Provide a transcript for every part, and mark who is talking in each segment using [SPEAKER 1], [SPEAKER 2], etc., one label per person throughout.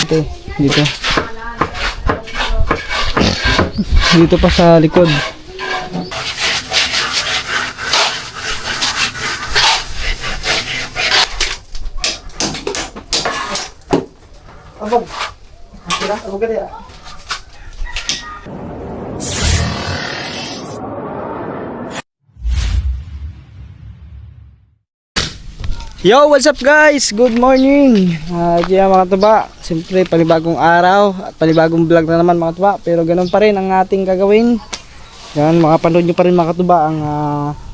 [SPEAKER 1] ito dito. Dito pa sa likod. Abog. Abog ka diya. Yo, what's up guys? Good morning. Kaya mga tuba, siyempre panibagong araw at panibagong vlog na naman mga tuba. Pero ganun pa rin ang ating gagawin. Yan, makapanood nyo pa rin mga tuba ang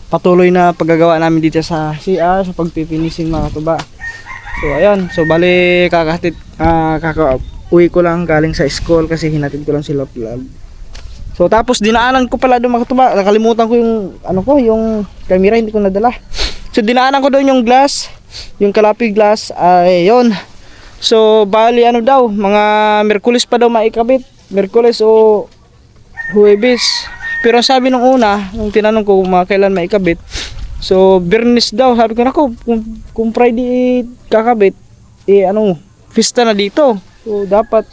[SPEAKER 1] patuloy na paggagawa namin dito sa CR, sa pagpipinising mga tuba. So ayun, so bali kaka-uwi ko lang galing sa school kasi hinatid ko lang sila vlog. So tapos dinaanan ko pala doon mga tuba, nakalimutan ko yung yung camera, hindi ko nadala. So dinaanan ko doon yung glass, yung kalapi glass, ay yun. So bali daw, mga Miyerkules pa daw maikabit, Miyerkules o Huwebes. Pero sabi nung una, nung tinanong ko kung kailan maikabit, so Biyernes daw. Sabi ko nako, kung Friday kakabit, pista na dito. So dapat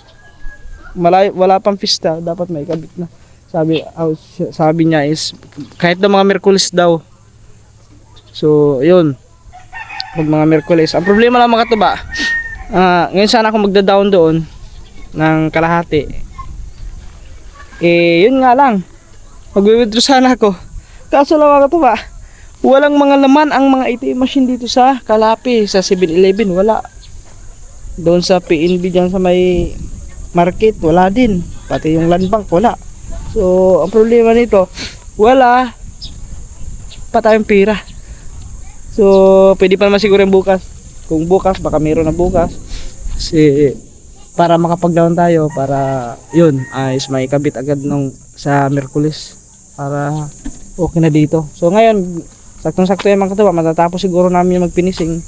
[SPEAKER 1] wala pang pista, dapat maikabit na. Sabi niya is kahit daw mga Miyerkules daw. So yun, pag mga Miyerkules. Ang problema lang mga tuba, ngayon sana ako magda-down doon ng kalahati. Yun nga lang, mag-withdraw sana ako. Kaso lang mga tuba, walang mga laman ang mga ATM machine dito sa Kalapi, sa 7-Eleven, wala. Doon sa PNB dyan sa may market, wala din. Pati yung land bank, wala. So ang problema nito, wala pa tayong pera. So pwede pa naman siguro yung bukas. Kung bukas, baka meron na bukas. Kasi para makapag-down tayo, para yun, is may kabit agad nung sa Miyerkules. Para okay na dito. So ngayon, saktong-sakto yan mga katuba. Matatapos siguro namin yung magpinising.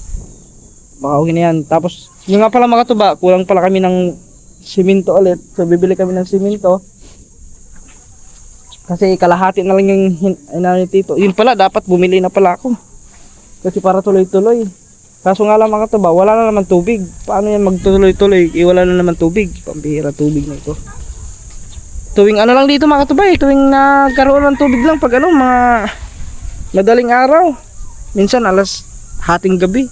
[SPEAKER 1] Baka okay na yan. Tapos, yung nga pala mga katuba, kulang pala kami ng simento ulit. So bibili kami ng simento. Kasi kalahati na lang yung tito. Yun pala, dapat bumili na pala ako. Kasi para tuloy-tuloy. Kaso nga lang mga katuba, wala na naman tubig. Paano yan magtuloy-tuloy? Wala na naman tubig. Pambihira tubig na ito. Tuwing lang dito mga katuba, tuwing nagkaroon ng tubig lang pag mga madaling araw. Minsan hating gabi.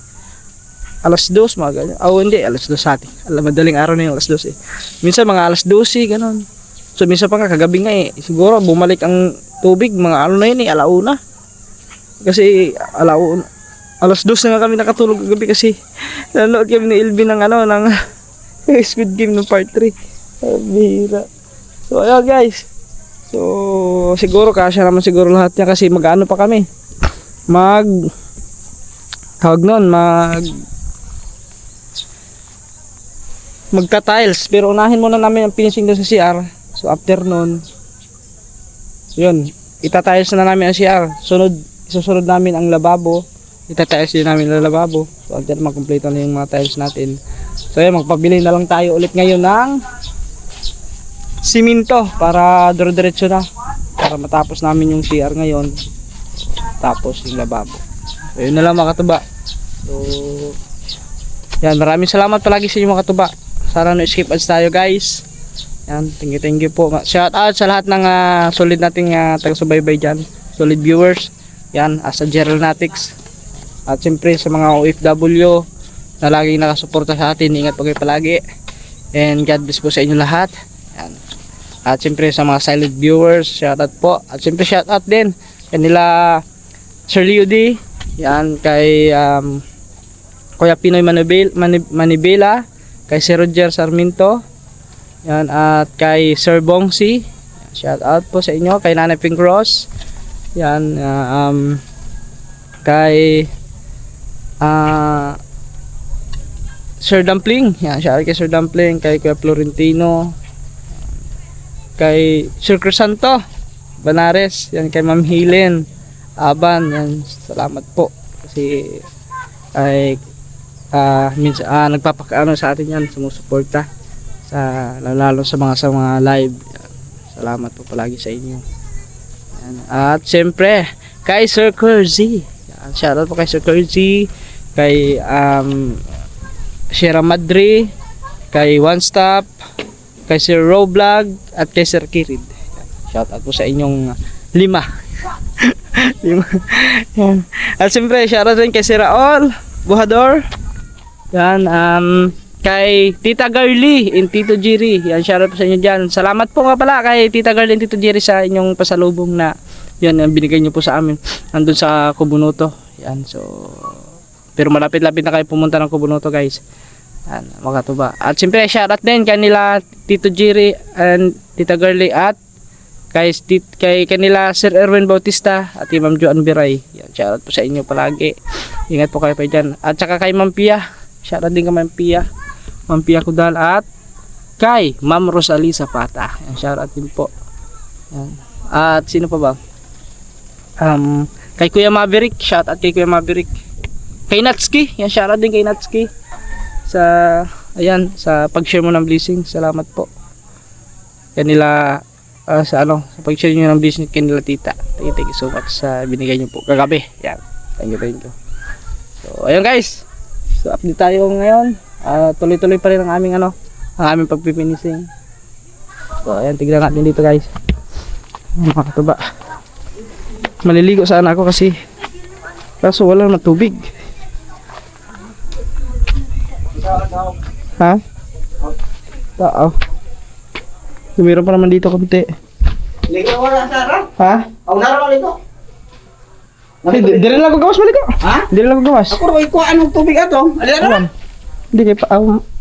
[SPEAKER 1] Alas 2 mga ganyan. Hindi, alas 2 hati. Madaling araw na yung alas 2 eh. Minsan mga alas 12 ganun. So minsan pa nga kagabi nga siguro bumalik ang tubig mga na yun alauna. Kasi alas 2 na nga kami nakatulog kagabi kasi nanood kami ni Elvin ng ng Squid Game ng part 3. Bihira. So ayun guys. So siguro kasya naman siguro lahat niya kasi mag-ano pa kami. Magta-tiles, pero unahin muna namin ang finishing doon sa CR. So after nun, yun, itatiles na namin ang CR. Susunod namin ang lababo. Itatiles din namin ang lababo. So after makumpleto na yung mga tiles natin. So yun, magpabili na lang tayo ulit ngayon ng simento para dire-diretso na. Para matapos namin yung CR ngayon. Tapos yung lababo. So yun na lang mga katuba. So yan, maraming salamat palagi sa inyo mga katuba. Sana no skip ads tayo guys. Yan, thank you po. Shout out sa lahat ng solid nating taga-subaybay dyan. Solid viewers. Yan, sa Geraldnatics. At siyempre sa mga OFW na laging nakasuporta sa atin. Ingat po kayo palagi. And God bless po sa inyo lahat. Yan. At siyempre sa mga silent viewers, shout out po. At siyempre shout out din kanila Sir Leo D. Yan, kay Kuya Pinoy Manibela, kay Sir Roger Sarmiento. Yan, at kay Sir Bongsi, shout out po sa inyo. Kay Nanay Pink Rose. Yan, kay Sir Dumpling. Yan, shout out kay Sir Dumpling. Kay Kuya Florentino. Kay Sir Crisanto Banares. Yan, kay Ma'am Helen Aban. Yan, salamat po. Kasi ay nagpapakaano sa atin yan, sumusuporta lalo sa mga live. Salamat po palagi sa inyo. Yan. At siyempre kay Sir Curzi, shoutout po kay Sir Curzi, kay Sierra Madre, kay One Stop, kay Sir Vlog, at kay Sir Kirid. Shout out po sa inyong 5. 5. Yan. At siyempre, shout out din kay Sir Raul Buhador. Yan, kay Tita Girly and Tito Jerry. Yan, shout out po sa inyo dyan. Salamat po nga pala kay Tita Girly and Tito Jerry sa inyong pasalubong na yan, binigay nyo po sa amin. Nandun sa Kubunuto. Yan, so pero malapit-lapit na kayo pumunta ng Kubunuto, guys. Yan, mga katuba. At siyempre, shout out din kanila Tito Jerry and Tita Girly at kay kanila Sir Erwin Bautista at kay Ma'am Joan Biray. Yan, shout out po sa inyo palagi. Ingat po kayo pa dyan. At saka kay Ma'am Pia. Shout out din kay Ma'am Pia. Ma'am Pia Kudal at kay Ma'am Rosalie Zapata. Yan, shout out din po. Yan. At sino pa ba? Kay Kuya Maverick. Shout out kay Kuya Maverick. Kay Natsuki. Yan, shout out din kay Natsuki. Sa pag-share mo ng blessing. Salamat po. Kanila sa pag-share niyo ng blessing kanila tita. Thank you so much sa binigay niyo po kagabi. Yan. Thank you. So, ayun guys. So, update tayo ngayon. Tuloy-tuloy pa rin ang aming ang aming pagpipinising. So, ayan, tignan natin dito guys. Mga katuba. Maliligo sana ako kasi kaso wala na tubig. Ha? Oo. Meron pa naman dito konti.
[SPEAKER 2] Ligo wala Sara?
[SPEAKER 1] Ha?
[SPEAKER 2] Ang naroon dito.
[SPEAKER 1] Dire lang ko gawas maligo.
[SPEAKER 2] Ha?
[SPEAKER 1] Dire lang ko gawas.
[SPEAKER 2] Ako ro ikuan ng tubig ato. Ali na.
[SPEAKER 1] Hindi kay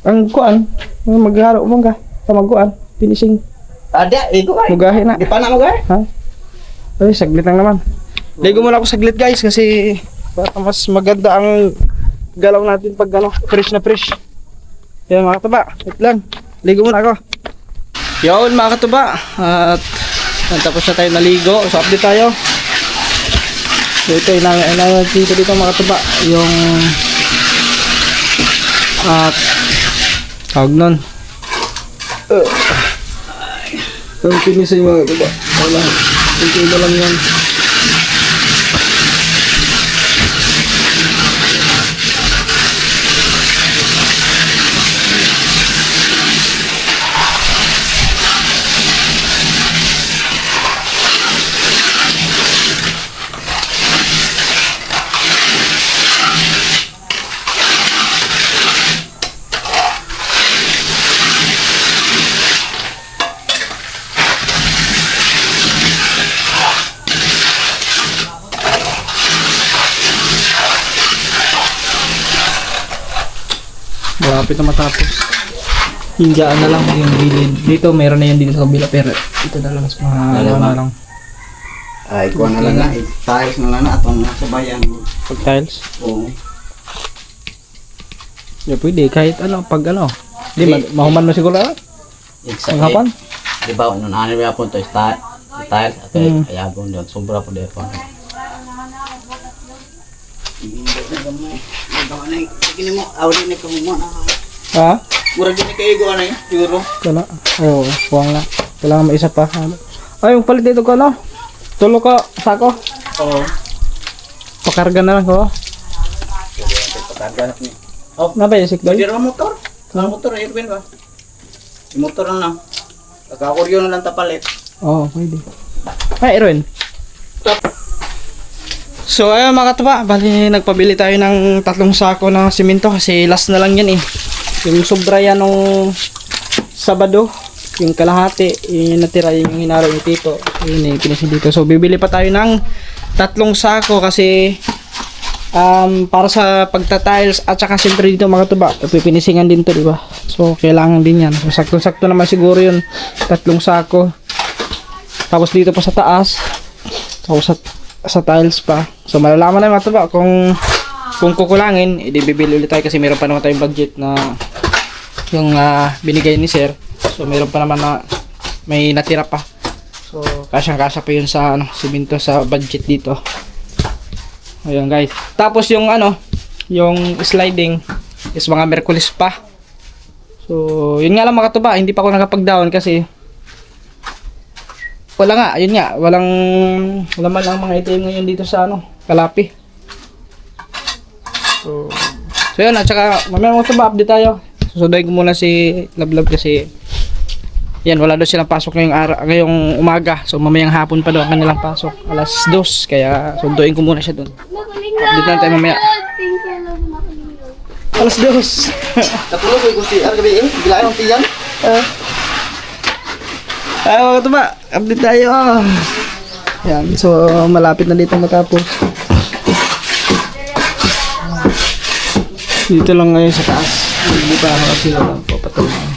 [SPEAKER 1] ang kuan, magharo mo ka. Pamaguan, finishing.
[SPEAKER 2] Ada iko kay.
[SPEAKER 1] Mugahe na.
[SPEAKER 2] Di pa na mugahe?
[SPEAKER 1] Ha? Ay, saglit lang naman. Ligo muna ako saglit guys kasi para mas maganda ang galaw natin pag fresh na fresh. Yan mga katuba, wait lang. Ligo muna ako. Yun mga katuba. At tapos na tayo naligo. So update tayo. So ito inamin dito mga katuba. Yung tawag nun. Ang pinisay mga katuba. Wala. Ito na lang yan. Malapit na matapos. Hingaan na lang yung gilid. Dito meron na yan dito sa kabila pero ito na lang mas na lang.
[SPEAKER 2] Ay kuan na lang na. Tiles na lang na atong sabayan.
[SPEAKER 1] Pag tiles?
[SPEAKER 2] Oo.
[SPEAKER 1] Yeah, pwede kahit pag Di mahuman mo siguro
[SPEAKER 2] Exactly.
[SPEAKER 1] hapon?
[SPEAKER 2] Di ba nun ano ba po to tiles at ayagon don sobra po dito. Kini mo awri ni ko mo na.
[SPEAKER 1] Ha?
[SPEAKER 2] Mura gini kay go anay euro.
[SPEAKER 1] Kana. Oo, kuwang na. Kailangan may isa pa. Ay, yung palit dito ko Tulo ko sako.
[SPEAKER 2] Oo.
[SPEAKER 1] Pakarga na lang ko.
[SPEAKER 2] Pakarga ni.
[SPEAKER 1] Oh, na ba yung sikdoy?
[SPEAKER 2] Di ra motor. Ang motor ay Erwin ba? Yung motor na. Kakakuryo na lang tapalit.
[SPEAKER 1] Oo, pwede. Ay, Erwin. So ayun mga katuba, bali nagpabili tayo ng 3 sako ng simento kasi last na lang yan Yung sobra yan nung Sabado, yung kalahati, yung natira yung hinaro yung tito, yun pinisin dito. So bibili pa tayo ng 3 sako kasi para sa pagta-tiles at saka siyempre dito mga katuba, pipinisingan din to, di ba? So kailangan din yan. So sakto-sakto naman siguro yun, 3 sako. Tapos dito pa sa taas, tapos sa tiles pa. So malalaman na mga ba kung kukulangin, bibili ulit tayo kasi meron pa naman tayong budget na yung binigay ni sir. So meron pa naman na may natira pa. So kasyang-kasya pa yun sa simento sa budget dito. Ayun guys. Tapos yung yung sliding is mga Merkulis pa. So yun nga lang mga katuba, hindi pa ako nakapag-down kasi wala nga, yun nga, wala man lang mga item ngayon dito sa Kalapi. So yun, at saka mamaya mga tuba, update tayo. Susunduin ko muna si Lablab kasi yan, wala daw silang pasok ngayong umaga. So mamayang hapon pa daw ang kanilang pasok. Alas 2, kaya sunduin ko muna siya doon. Update lang tayo mamaya. Alas 2.
[SPEAKER 2] Katulog ko si gabi bilayan ang tiyan.
[SPEAKER 1] Ay, mga katuba, update tayo. Yan, so malapit na dito matapos. Dito lang ngayon sa taas. Hindi pa ako kasi lang papatuloy.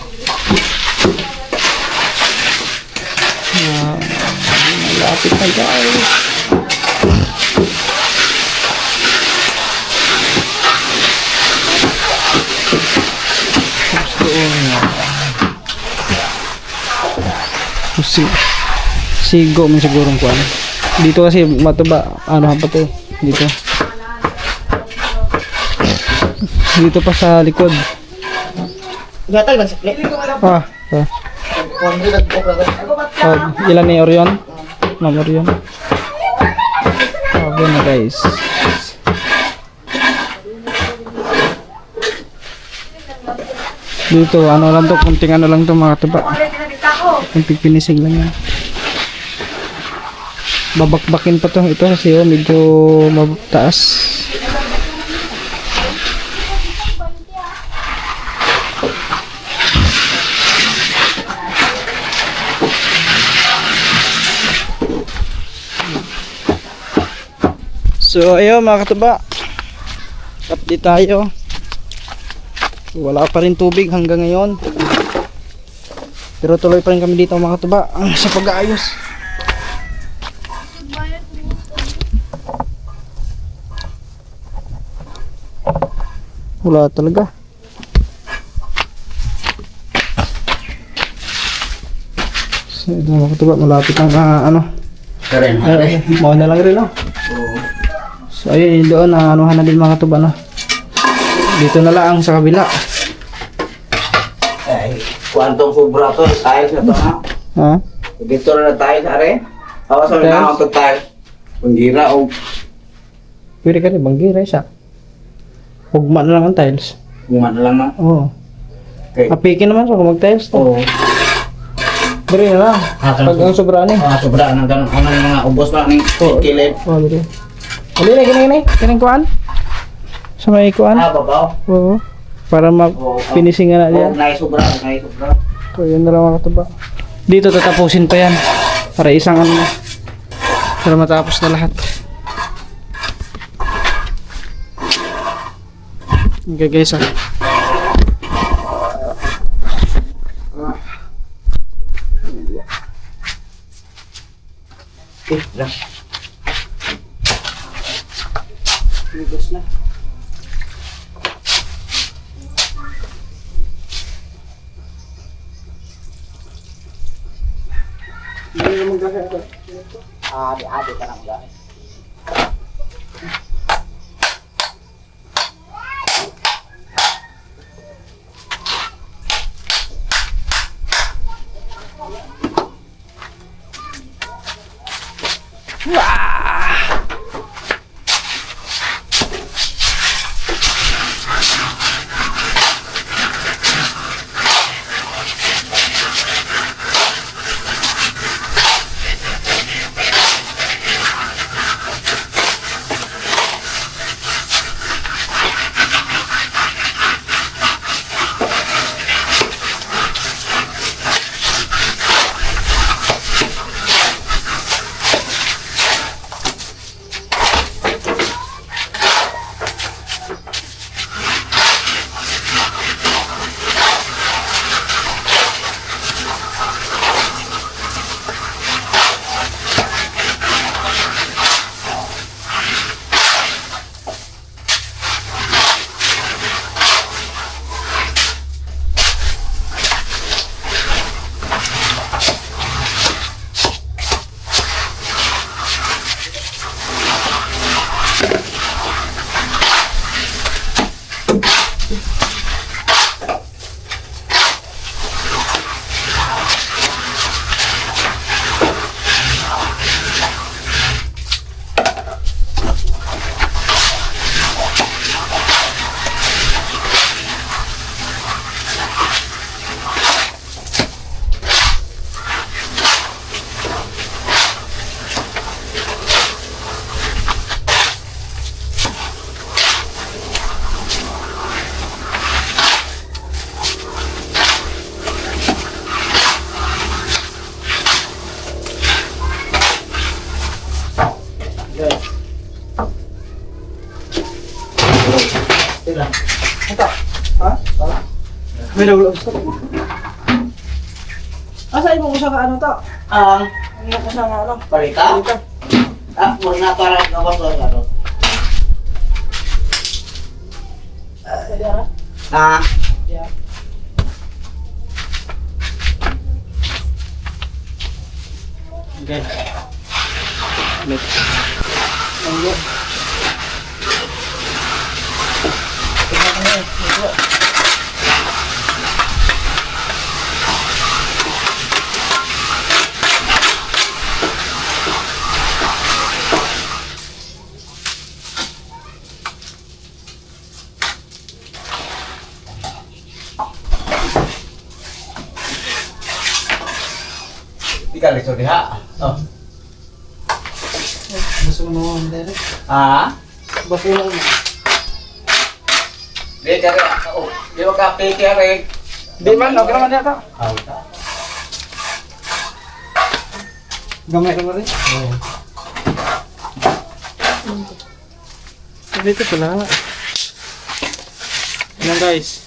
[SPEAKER 1] Malapit na guys. Sigo man sigurong kuan. Dito kasi matuba, ano pa to dito. Dito pa sa likod.
[SPEAKER 2] Gatag lang sakli.
[SPEAKER 1] Ah. Oh, ilan ni Orion? Ma'am Orion. Okay na guys. Dito, ano lang to, kunting ano lang to mga tuba. Kunting pinisig lang yan. Babakbakin pa to ito kasi oh, medyo mataas. So ayun mga katuba, update tayo. Wala pa rin tubig hanggang ngayon, pero tuloy pa rin kami dito mga katuba sa pag-aayos. Wala talaga. So ito mga katuba, malapit ang ano.
[SPEAKER 2] Karen.
[SPEAKER 1] Mau na lang rin no. So ayun doon anuhan na din mga katuba no. Dito na lang sa kabila.
[SPEAKER 2] Ay, kuantong sobra to, tiles na to ha.
[SPEAKER 1] Ha?
[SPEAKER 2] Dito na tiles are. Awas na
[SPEAKER 1] Tiles?
[SPEAKER 2] na ako tiles. Pangira o
[SPEAKER 1] Pwede ka rin banggira siya. Hugma na lang ang tiles.
[SPEAKER 2] guman lang na.
[SPEAKER 1] Oo.
[SPEAKER 2] Okay.
[SPEAKER 1] Apikin naman sa kung mag-tiles to.
[SPEAKER 2] Oo.
[SPEAKER 1] Bari na lang. Pag ang sobra ni.
[SPEAKER 2] Ah, sobra nang ganun ano yung mga ubos pa ning kilid.
[SPEAKER 1] Oh, bari. Ali na gini. Kanang kuan. Sa may kuan.
[SPEAKER 2] Ah, babaw.
[SPEAKER 1] Oo. Para mag-finishing na
[SPEAKER 2] Oh,
[SPEAKER 1] diyan.
[SPEAKER 2] naisubra.
[SPEAKER 1] So yun na lang mga katuba. Dito tatapusin pa yan. Para isang ano na. Para matapos na lahat. Okay guys ah.
[SPEAKER 2] Lang.
[SPEAKER 1] Lugos na. Hindi naman gagawin.
[SPEAKER 2] Adi ka nang guys. Tira.
[SPEAKER 1] Ito. Ha? May nagulog sa asa mo sa ano to?
[SPEAKER 2] Ang
[SPEAKER 1] Ano ko sa ano?
[SPEAKER 2] palita? Muna para gawas ko ano. Ah,
[SPEAKER 1] Yeah. Okay. Next. Manggo.
[SPEAKER 2] di ka lisod diha. Oh.
[SPEAKER 1] Gusto mo naman direct.
[SPEAKER 2] Ah,
[SPEAKER 1] Basta mo.
[SPEAKER 2] di ka oh, di ba ka peke
[SPEAKER 1] Di man, okay naman yata.
[SPEAKER 2] Auta.
[SPEAKER 1] Gamay naman rin.
[SPEAKER 2] Oh.
[SPEAKER 1] Dito pala. Yan guys.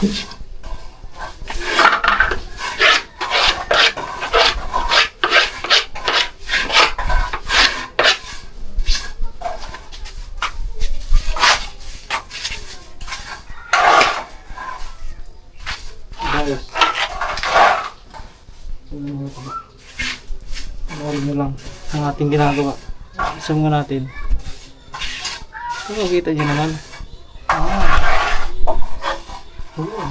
[SPEAKER 1] Guys. Panoorin nyo lang ang ating ginagawa. Isa nga natin. Ito, kita nyo naman. Oo.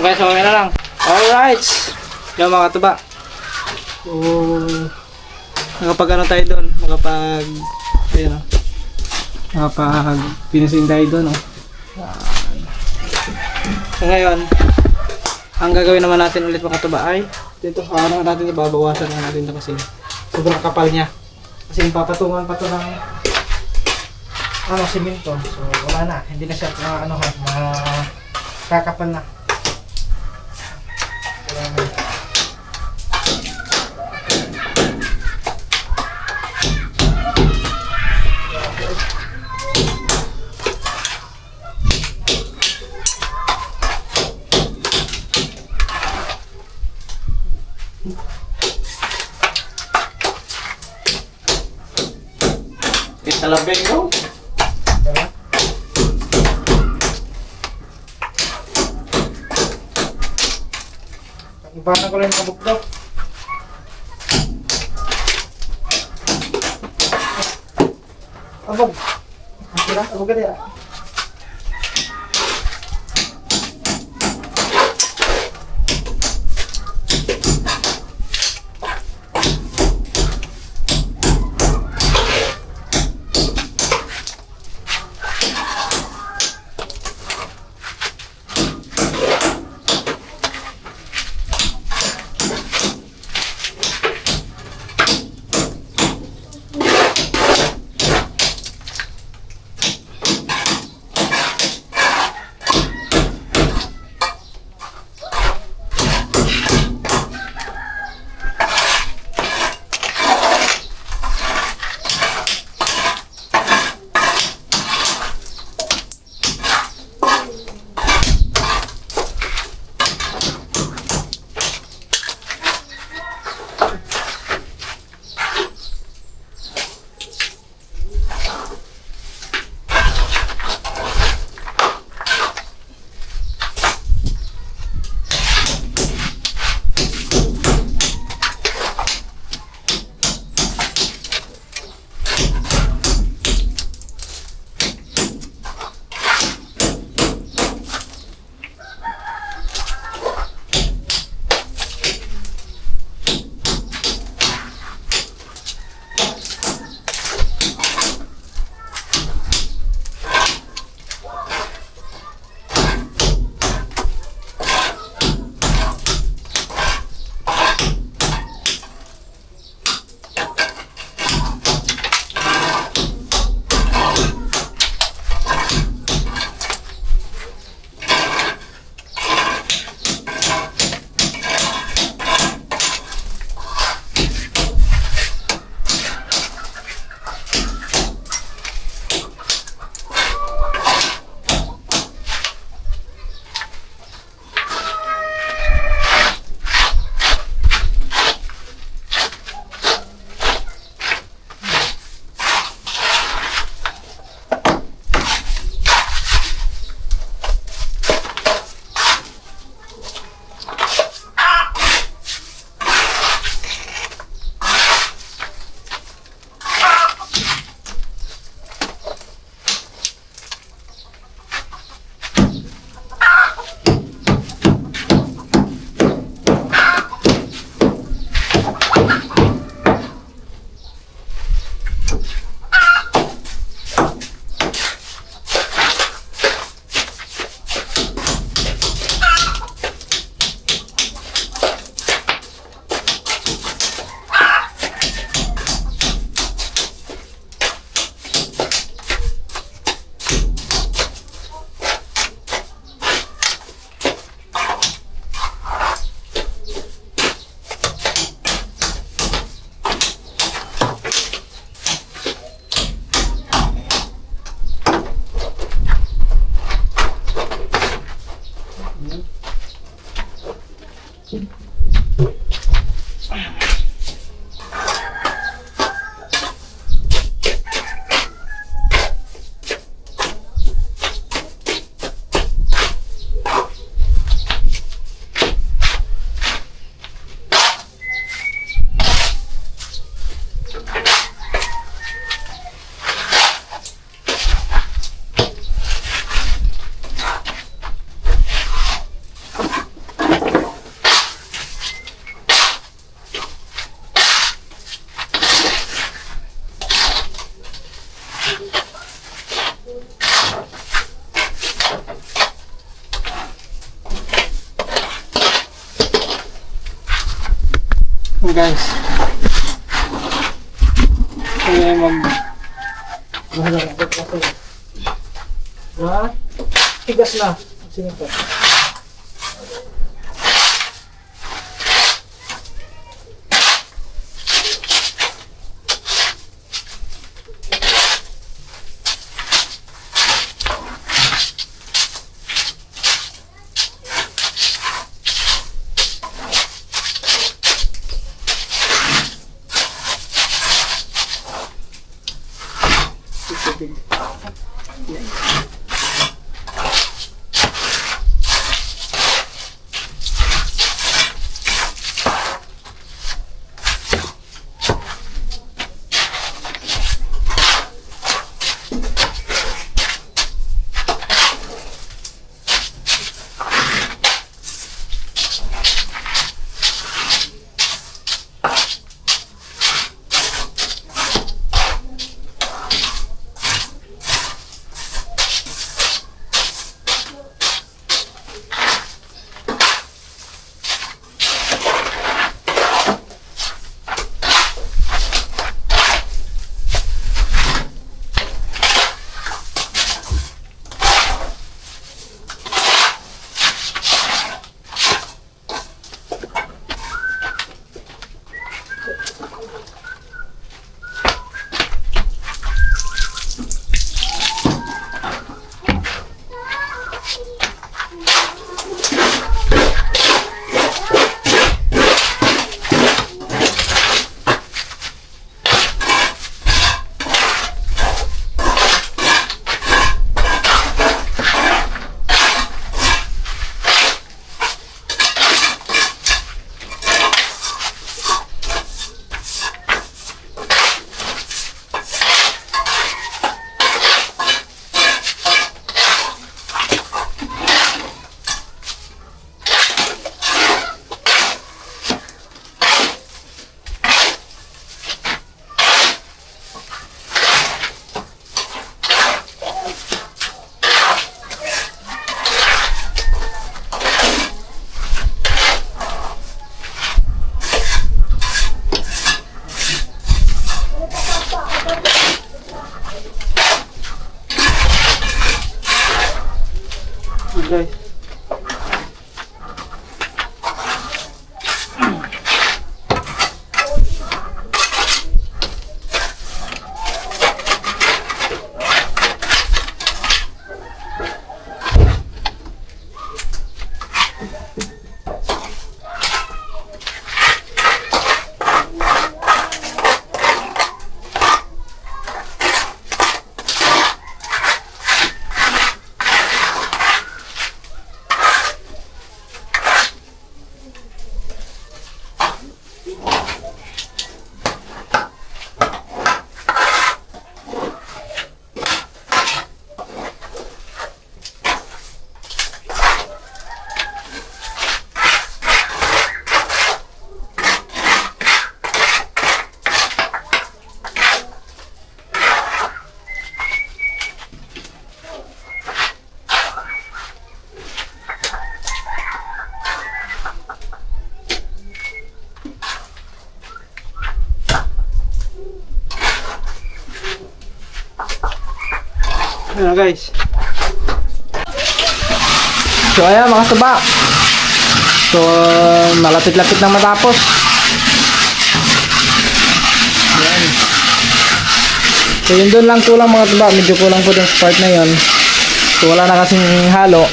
[SPEAKER 1] Okay, so mamaya na lang. Alright. Yung mga katuba. So, nakapag ano tayo doon? Ayun o. Nakapag finishing tayo doon o. So ngayon, ang gagawin naman natin ulit mga katuba ay dito, ano natin ito, babawasan na natin ito kasi sobrang kapal niya. Kasi papatungan pa ito ng simento. So wala na, hindi na siya kakapal na. Italabeng ko. Ibahan ko lang yung kabukdok. Abog. Abog ka diya. Guys, kaya tigas na. Sige po. Guys, ayan na guys. So ayan mga tuba. So malapit-lapit na matapos. Ayan. So yun doon lang kulang mga tuba. Medyo kulang po dun sa part na yun. So wala na kasing halo.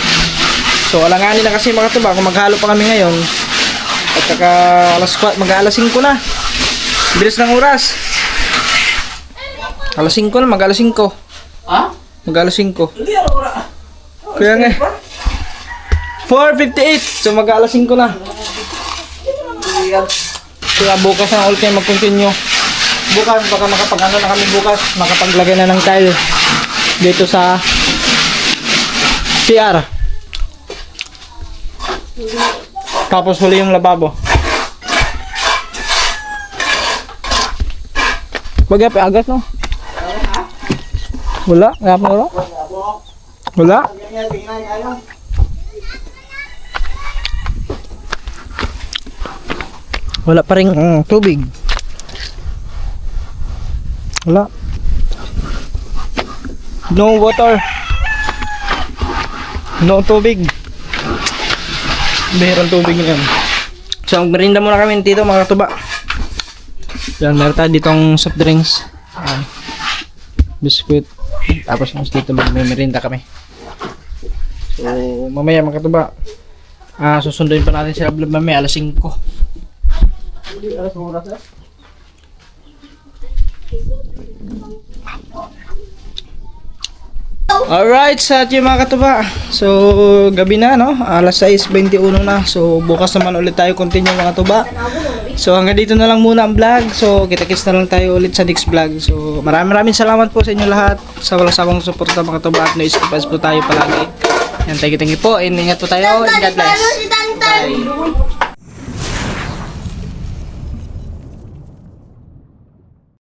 [SPEAKER 1] So alanganin na kasi mga tuba. Kung maghalo pa kami ngayon, At saka mag-alas 5 na. Bilis ng oras. Alas 5 na, mag-alas 5.
[SPEAKER 2] Ha?
[SPEAKER 1] Mag-alas 5.
[SPEAKER 2] Hindi, ano ora?
[SPEAKER 1] Kaya nga. 4:58. So mag-alas 5 na. Kaya bukas na ulit kayo mag-continue. Bukas, baka makapag-ano na kami bukas. Makapaglagay na ng tile dito sa CR. Tapos huli yung lababo. Bagay pa agas no? Wala? Wala pa wala? Wala? Wala pa rin tubig. Wala. No water. No tubig. Meron tubig yan. So, merinda muna kami dito mga katuba. Yan, meron tayo ditong soft drinks. Biscuit. Tapos dito may merinda kami. So, mamaya mga katuba. Susunduin pa natin sila vlog mamaya alas 5. Alas oras na. Alright, sa atin mga katuba. So, gabi na, no? Alas 6:21 na. So, bukas naman ulit tayo continue mga katuba. So, hanggang dito na lang muna ang vlog. So, kita-kits na lang tayo ulit sa next vlog. So, maraming salamat po sa inyo lahat. Sa walang sawang suporta mga katuba. At no-skip po tayo palagi. Yan, thank you po. And ingat po tayo. And God bless. Bye.